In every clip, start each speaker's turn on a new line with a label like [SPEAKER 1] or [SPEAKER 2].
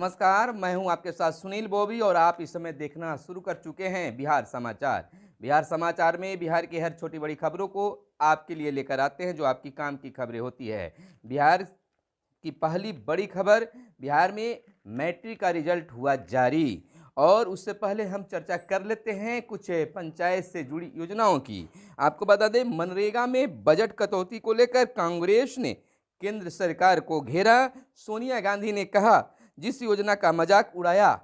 [SPEAKER 1] नमस्कार, मैं हूं आपके साथ सुनील बोबी और आप इस समय देखना शुरू कर चुके हैं बिहार समाचार। बिहार समाचार में बिहार की हर छोटी बड़ी खबरों को आपके लिए लेकर आते हैं, जो आपकी काम की खबरें होती है। बिहार की पहली बड़ी खबर, बिहार में मैट्रिक का रिजल्ट हुआ जारी। और उससे पहले हम चर्चा कर लेते हैं कुछ पंचायत से जुड़ी योजनाओं की। आपको बता दें, मनरेगा में बजट कटौती को लेकर कांग्रेस ने केंद्र सरकार को घेरा। सोनिया गांधी ने कहा, जिस योजना का मजाक उड़ाया,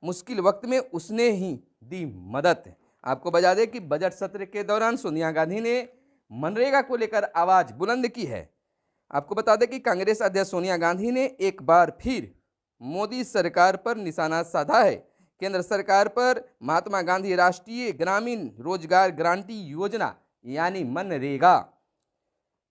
[SPEAKER 1] मुश्किल वक्त में उसने ही दी मदद। आपको बता दें कि बजट सत्र के दौरान सोनिया गांधी ने मनरेगा को लेकर आवाज बुलंद की है। आपको बता दें कि कांग्रेस अध्यक्ष सोनिया गांधी ने एक बार फिर मोदी सरकार पर निशाना साधा है। केंद्र सरकार पर महात्मा गांधी राष्ट्रीय ग्रामीण रोजगार गारंटी योजना यानी मनरेगा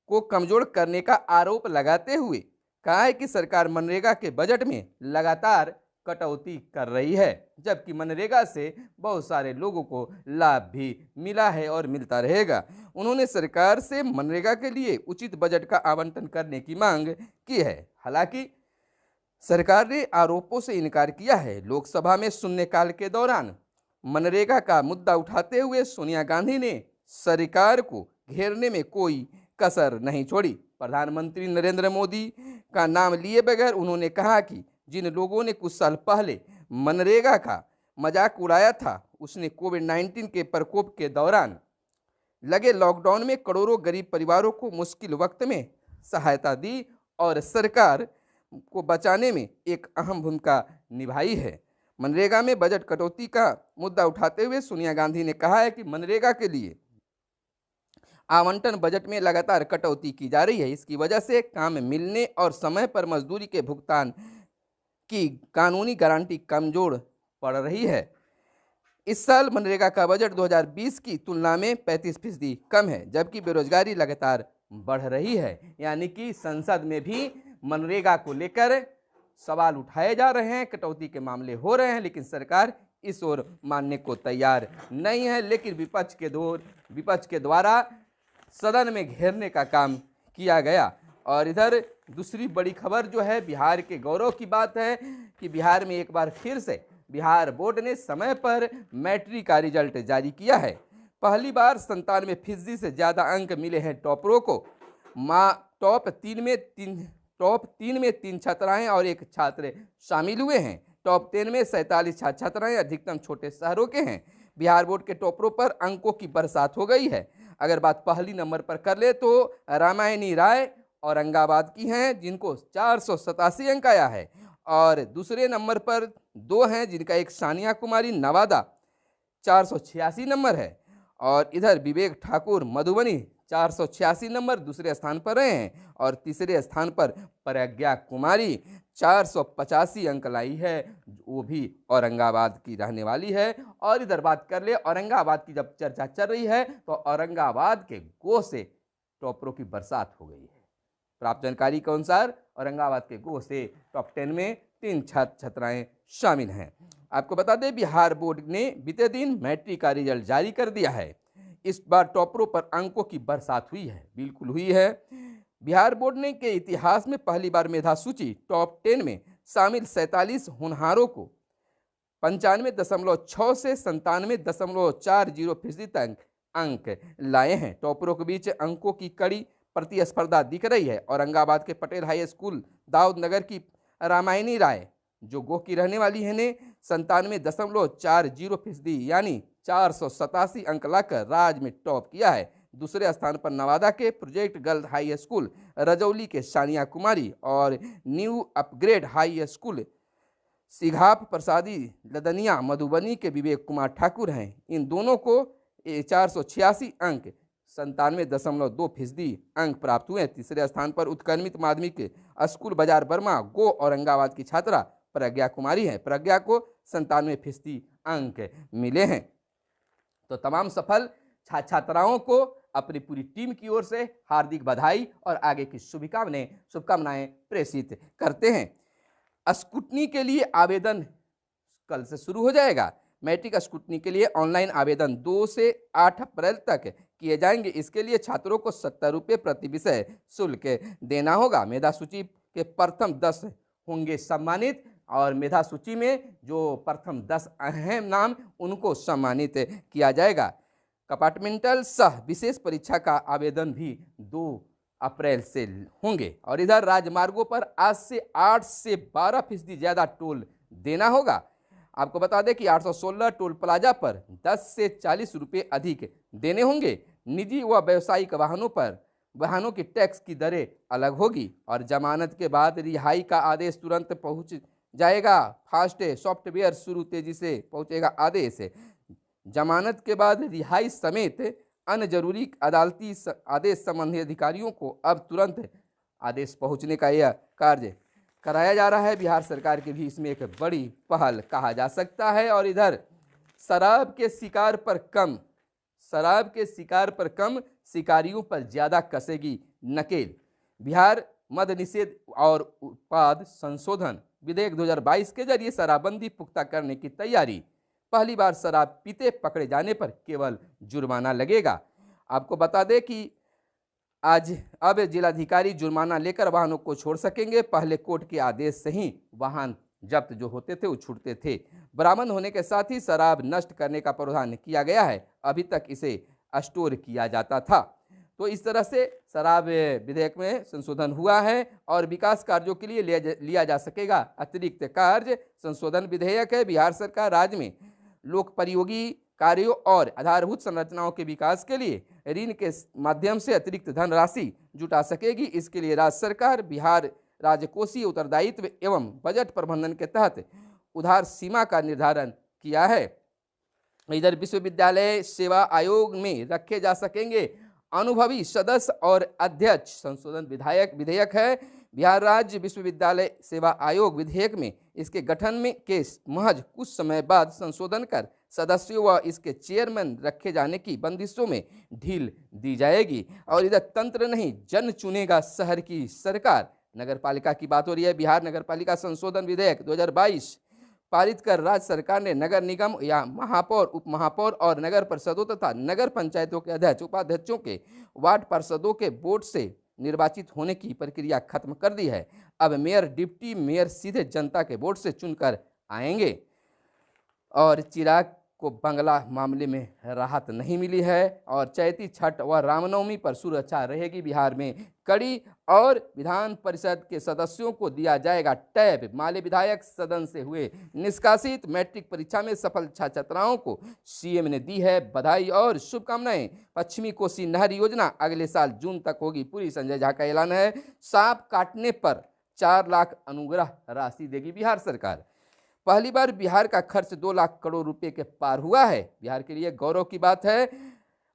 [SPEAKER 1] को कमजोर करने का आरोप लगाते हुए कहा है कि सरकार मनरेगा के बजट में लगातार कटौती कर रही है, जबकि मनरेगा से बहुत सारे लोगों को लाभ भी मिला है और मिलता रहेगा। उन्होंने सरकार से मनरेगा के लिए उचित बजट का आवंटन करने की मांग की है। हालांकि सरकार ने आरोपों से इनकार किया है। लोकसभा में शून्यकाल के दौरान मनरेगा का मुद्दा उठाते हुए सोनिया गांधी ने सरकार को घेरने में कोई कसर नहीं छोड़ी। प्रधानमंत्री नरेंद्र मोदी का नाम लिए बगैर उन्होंने कहा कि जिन लोगों ने कुछ साल पहले मनरेगा का मजाक उड़ाया था, उसने कोविड-19 के प्रकोप के दौरान लगे लॉकडाउन में करोड़ों गरीब परिवारों को मुश्किल वक्त में सहायता दी और सरकार को बचाने में एक अहम भूमिका निभाई है। मनरेगा में बजट कटौती का मुद्दा उठाते हुए सोनिया गांधी ने कहा है कि मनरेगा के लिए आवंटन बजट में लगातार कटौती की जा रही है। इसकी वजह से काम मिलने और समय पर मजदूरी के भुगतान की कानूनी गारंटी कमजोर पड़ रही है। इस साल मनरेगा का बजट 2020 की तुलना में 35% कम है, जबकि बेरोजगारी लगातार बढ़ रही है। यानी कि संसद में भी मनरेगा को लेकर सवाल उठाए जा रहे हैं, कटौती के मामले हो रहे हैं, लेकिन सरकार इस ओर मानने को तैयार नहीं है। लेकिन विपक्ष के द्वारा सदन में घेरने का काम किया गया। और इधर दूसरी बड़ी खबर जो है, बिहार के गौरव की बात है कि बिहार में एक बार फिर से बिहार बोर्ड ने समय पर मैट्रिक का रिजल्ट जारी किया है। पहली बार 97% से ज़्यादा अंक मिले हैं टॉपरों को। टॉप तीन में 3 छात्राएं और 1 छात्र शामिल हुए हैं। टॉप 10 में 47 छात्राएं अधिकतम छोटे शहरों के हैं। बिहार बोर्ड के टॉपरों पर अंकों की बरसात हो गई है। अगर बात पहली नंबर पर कर ले तो रामायणी राय औरंगाबाद की हैं, जिनको 487 अंक आया है। और दूसरे नंबर पर 2 हैं, जिनका एक सानिया कुमारी नवादा 486 नंबर है। और इधर विवेक ठाकुर मधुबनी 486 नंबर दूसरे स्थान पर रहे हैं। और तीसरे स्थान पर प्रज्ञा कुमारी 485 अंक लाई है, वो भी औरंगाबाद की रहने वाली है। और इधर बात कर ले, औरंगाबाद की जब चर्चा चल रही है तो औरंगाबाद के गो से टॉपरों की बरसात हो गई है। प्राप्त जानकारी के अनुसार औरंगाबाद के गो से टॉप 10 में 3 छात्राएं शामिल हैं। आपको बता दें, बिहार बोर्ड ने बीते दिन मैट्रिक का रिजल्ट जारी कर दिया है। इस बार टॉपरों पर अंकों की बरसात हुई है, बिल्कुल हुई है। बिहार बोर्ड ने के इतिहास में पहली बार मेधा सूची टॉप 10 में शामिल 47 होनहारों को 95.6 से 97.40% तक अंक लाए हैं। टॉपरों के बीच अंकों की कड़ी प्रतिस्पर्धा दिख रही है। औरंगाबाद के पटेल हाई स्कूल, दाऊद नगर की रामायणी राय, जो गो की रहने वाली है, ने 97.40% यानी 487 अंक लाकर राज्य में टॉप किया है। दूसरे स्थान पर नवादा के project girls high school Rajauli के सानिया कुमारी और न्यू अपग्रेड हाई स्कूल सिघाप प्रसादी लदनिया मधुबनी के विवेक कुमार ठाकुर हैं। इन दोनों को 486 अंक 97.2% अंक प्राप्त हुए। तीसरे स्थान पर उत्क्रमित माध्यमिक स्कूल बाजार बर्मा गो औरंगाबाद की छात्रा प्रज्ञा कुमारी है। प्रज्ञा को 97% अंक मिले हैं। तो तमाम सफल छात्राओं को अपनी पूरी टीम की ओर से हार्दिक बधाई और आगे की शुभकामनाएं प्रेषित करते हैं। स्कूटनी के लिए आवेदन कल से शुरू हो जाएगा। मैट्रिक स्कूटनी के लिए ऑनलाइन आवेदन 2 से 8 अप्रैल तक किए जाएंगे। इसके लिए छात्रों को 70 रुपये प्रति विषय शुल्क देना होगा। मेधा सूची के प्रथम 10 होंगे सम्मानित। और मेधा सूची में जो प्रथम 10 अहम नाम उनको सम्मानित किया जाएगा। कंपार्टमेंटल सह विशेष परीक्षा का आवेदन भी 2 अप्रैल से होंगे। और इधर राजमार्गों पर आज से 8 से 12% ज़्यादा टोल देना होगा। आपको बता दें कि 816 टोल प्लाजा पर 10 से 40 रुपये अधिक देने होंगे। निजी व व्यावसायिक वाहनों की टैक्स की दरें अलग होगी। और जमानत के बाद रिहाई का आदेश तुरंत पहुंच जाएगा। फास्ट सॉफ्टवेयर शुरू तेजी से पहुंचेगा आदेश। जमानत के बाद रिहाई समेत अन्य जरूरी अदालती आदेश संबंधी अधिकारियों को अब तुरंत आदेश पहुंचने का यह कार्य कराया जा रहा है। बिहार सरकार की भी इसमें एक बड़ी पहल कहा जा सकता है। और इधर शराब के शिकार पर कम शिकारियों पर ज़्यादा कसेगी नकेल। बिहार मद निषेध और उत्पाद संशोधन विधेयक 2022 के जरिए शराबबंदी पुख्ता करने की तैयारी। पहली बार शराब पीते पकड़े जाने पर केवल जुर्माना लगेगा। आपको बता दें कि अब जिलाधिकारी जुर्माना लेकर वाहनों को छोड़ सकेंगे। पहले कोर्ट के आदेश से ही वाहन जब्त जो होते थे वो छूटते थे। बरामद होने के साथ ही शराब नष्ट करने का प्रावधान किया गया है। अभी तक इसे स्टोर किया जाता था। तो इस तरह से शराब विधेयक में संशोधन हुआ है और विकास कार्यों के लिए लिया जा सकेगा अतिरिक्त कार्य। संशोधन विधेयक है। बिहार सरकार राज्य में लोकोपयोगी कार्यों और आधारभूत संरचनाओं के विकास के लिए ऋण के माध्यम से अतिरिक्त धनराशि जुटा सकेगी। इसके लिए राज्य सरकार बिहार राजकोषीय उत्तरदायित्व एवं बजट प्रबंधन के तहत उधार सीमा का निर्धारण किया है। इधर विश्वविद्यालय सेवा आयोग में रखे जा सकेंगे अनुभवी सदस्य और अध्यक्ष। संशोधन विधेयक है। बिहार राज्य विश्वविद्यालय सेवा आयोग विधेयक में इसके गठन में के महज कुछ समय बाद संशोधन कर सदस्यों व इसके चेयरमैन रखे जाने की बंदिशों में ढील दी जाएगी। और इधर तंत्र नहीं जन चुनेगा शहर की सरकार। नगरपालिका की बात हो रही है। बिहार नगरपालिका संशोधन विधेयक 2022 पारित कर राज्य सरकार ने नगर निगम या महापौर, उप महापौर और नगर परिषदों तथा नगर पंचायतों के अध्यक्ष उपाध्यक्षों के वार्ड पार्षदों के वोट से निर्वाचित होने की प्रक्रिया खत्म कर दी है। अब मेयर, डिप्टी मेयर सीधे जनता के वोट से चुनकर आएंगे। और चिराग को बंगला मामले में राहत नहीं मिली है। और चैती छठ व रामनवमी पर सुरक्षा रहेगी बिहार में कड़ी। और विधान परिषद के सदस्यों को दिया जाएगा टैब। माले विधायक सदन से हुए निष्कासित। मैट्रिक परीक्षा में सफल छात्राओं को सीएम ने दी है बधाई और शुभकामनाएं। पश्चिमी कोसी नहर योजना अगले साल जून तक होगी पूरी। संजय झा का ऐलान है। सांप काटने पर 4 लाख अनुग्रह राशि देगी बिहार सरकार। पहली बार बिहार का खर्च 2 लाख करोड़ रुपए के पार हुआ है। बिहार के लिए गौरव की बात है।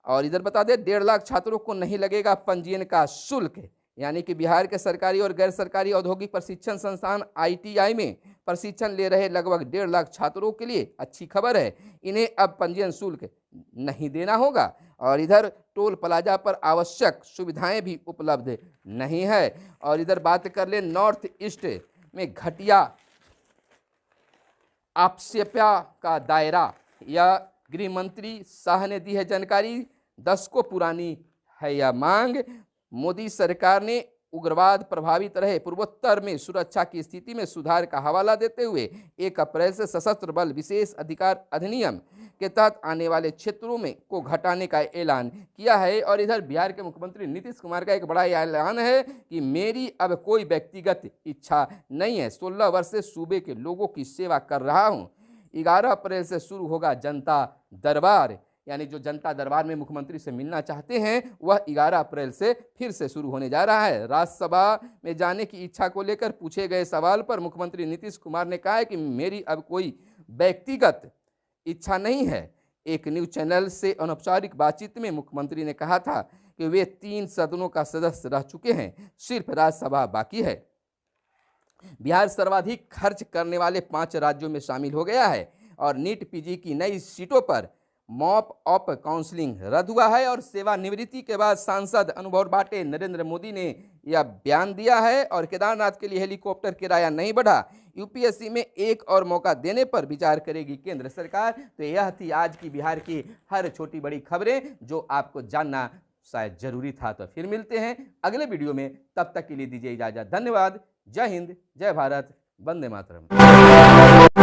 [SPEAKER 1] और इधर बता दें 1.5 लाख छात्रों को नहीं लगेगा पंजीयन का शुल्क। यानी कि बिहार के सरकारी और गैर सरकारी औद्योगिक प्रशिक्षण संस्थान ITI में प्रशिक्षण ले रहे लगभग 1.5 लाख छात्रों के लिए अच्छी खबर है। इन्हें अब पंजीयन शुल्क नहीं देना होगा। और इधर टोल प्लाजा पर आवश्यक सुविधाएं भी उपलब्ध नहीं है। और इधर बात कर ले नॉर्थ ईस्ट में घटिया आक्षेप्या का दायरा। यह गृह मंत्री शाह ने दी है जानकारी। दशकों पुरानी है यह मांग। मोदी सरकार ने उग्रवाद प्रभावित रहे पूर्वोत्तर में सुरक्षा की स्थिति में सुधार का हवाला देते हुए 1 अप्रैल से सशस्त्र बल विशेष अधिकार अधिनियम के तहत आने वाले क्षेत्रों में को घटाने का ऐलान किया है। और इधर बिहार के मुख्यमंत्री नीतीश कुमार का एक बड़ा ऐलान है कि मेरी अब कोई व्यक्तिगत इच्छा नहीं है। 16 वर्ष से सूबे के लोगों की सेवा कर रहा हूं। 11 अप्रैल से शुरू होगा जनता दरबार। यानी जो जनता दरबार में मुख्यमंत्री से मिलना चाहते हैं वह 11 अप्रैल से फिर से शुरू होने जा रहा है। राज्यसभा में जाने की इच्छा को लेकर पूछे गए सवाल पर मुख्यमंत्री नीतीश कुमार ने कहा है कि मेरी अब कोई व्यक्तिगत इच्छा नहीं है। एक न्यूज चैनल से अनौपचारिक बातचीत में मुख्यमंत्री ने कहा था कि वे 3 सदनों का सदस्य रह चुके हैं, सिर्फ राज्यसभा बाकी है। बिहार सर्वाधिक खर्च करने वाले 5 राज्यों में शामिल हो गया है। और नीट PG की नई सीटों पर मॉप अप काउंसलिंग रद्द हुआ है। और सेवानिवृत्ति के बाद सांसद अनुभव बाटे नरेंद्र मोदी ने यह बयान दिया है। और केदारनाथ के लिए हेलीकॉप्टर किराया नहीं बढ़ा। UPSC में एक और मौका देने पर विचार करेगी केंद्र सरकार। तो यह थी आज की बिहार की हर छोटी बड़ी खबरें जो आपको जानना शायद जरूरी था। तो फिर मिलते हैं अगले वीडियो में। तब तक के लिए दीजिए इजाजत। धन्यवाद। जय हिंद, जय भारत, वंदे मातरम।